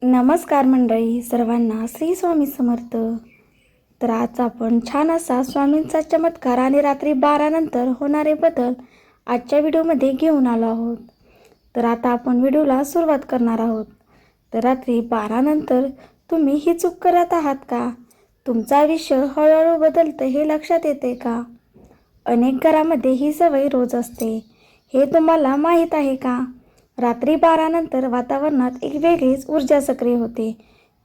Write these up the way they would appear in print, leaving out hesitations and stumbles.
नमस्कार मंडळी, सर्वांना श्री स्वामी समर्थ. तर आज आपण छान असा स्वामींचा चमत्कार आणि रात्री 12 नंतर होणारे बदल आजच्या व्हिडिओमध्ये घेऊन आलो आहोत. तर आता आपण व्हिडिओला सुरुवात करणार आहोत. तर रात्री 12 नंतर तुम्ही ही चूक करत आहात का? तुमचं आयुष्य हळूहळू बदलतं हे लक्षात येते का? अनेक घरामध्ये ही सवय रोज असते, हे तुम्हाला माहीत आहे का? रात्री 12 नंतर वातावरणात एक वेगळीच ऊर्जा सक्रिय होते.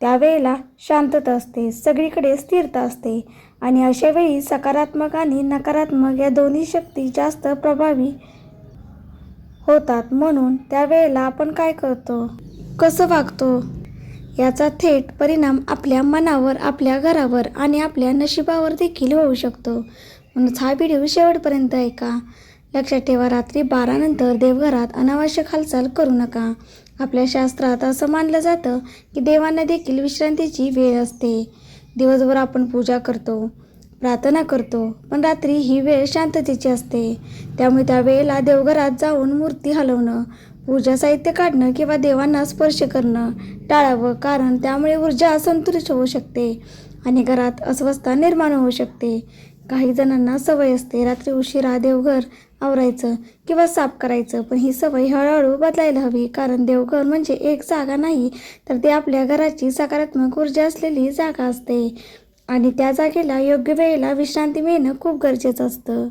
त्यावेळेला शांतता असते, सगळीकडे स्थिरता असते आणि अशा वेळी सकारात्मक आणि नकारात्मक या दोन्ही शक्ती जास्त प्रभावी होतात. म्हणून त्यावेळेला आपण काय करतो, कसं वागतो याचा थेट परिणाम आपल्या मनावर, आपल्या घरावर आणि आपल्या नशिबावर देखील होऊ शकतो. म्हणून हा व्हिडिओ शेवटपर्यंत ऐका. लक्षात ठेवा, रात्री 12 नंतर देवघरात अनावश्यक हालचाल करू नका. आपल्या शास्त्रात असं मानलं जातं की देवांना देखील विश्रांतीची वेळ असते. दिवसभर आपण पूजा करतो, प्रार्थना करतो, पण रात्री ही वेळ शांततेची असते. त्यामुळे त्या वेळेला देवघरात जाऊन मूर्ती हलवणं, पूजा साहित्य काढणं किंवा देवांना स्पर्श करणं टाळावं, कारण त्यामुळे ऊर्जा असंतुलित होऊ शकते आणि घरात अस्वस्थता निर्माण होऊ शकते. काही जणांना सवय असते रात्री उशिरा देवघर आवरायचं किंवा साफ करायचं, पण ही सवय हळूहळू बदलायला हवी, कारण देवघर म्हणजे एक जागा नाही, तर ते आपल्या घराची सकारात्मक ऊर्जा असलेली जागा असते आणि त्या जागेला योग्य वेळेला विश्रांती मिळणं खूप गरजेचं असतं.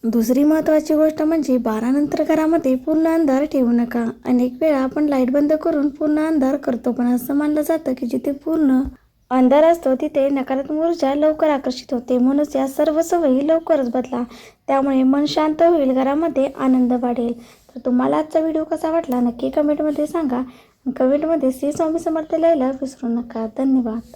दुसरी महत्त्वाची गोष्ट म्हणजे 12 नंतर घरामध्ये पूर्ण अंधार ठेवू नका. अनेक वेळा आपण लाईट बंद करून पूर्ण अंधार करतो, पण असं मानलं जातं की जिथे पूर्ण अंधार असतो तिथे नकारात्मक ऊर्जा लवकर आकर्षित होते. म्हणूनच या सर्व सवयी लवकरच बदला, त्यामुळे मन शांत होईल, घरामध्ये आनंद वाढेल. तर तुम्हाला आजचा व्हिडिओ कसा वाटला नक्की कमेंटमध्ये सांगा. कमेंटमध्ये श्री स्वामी समर्थ लिहायला विसरू नका. धन्यवाद.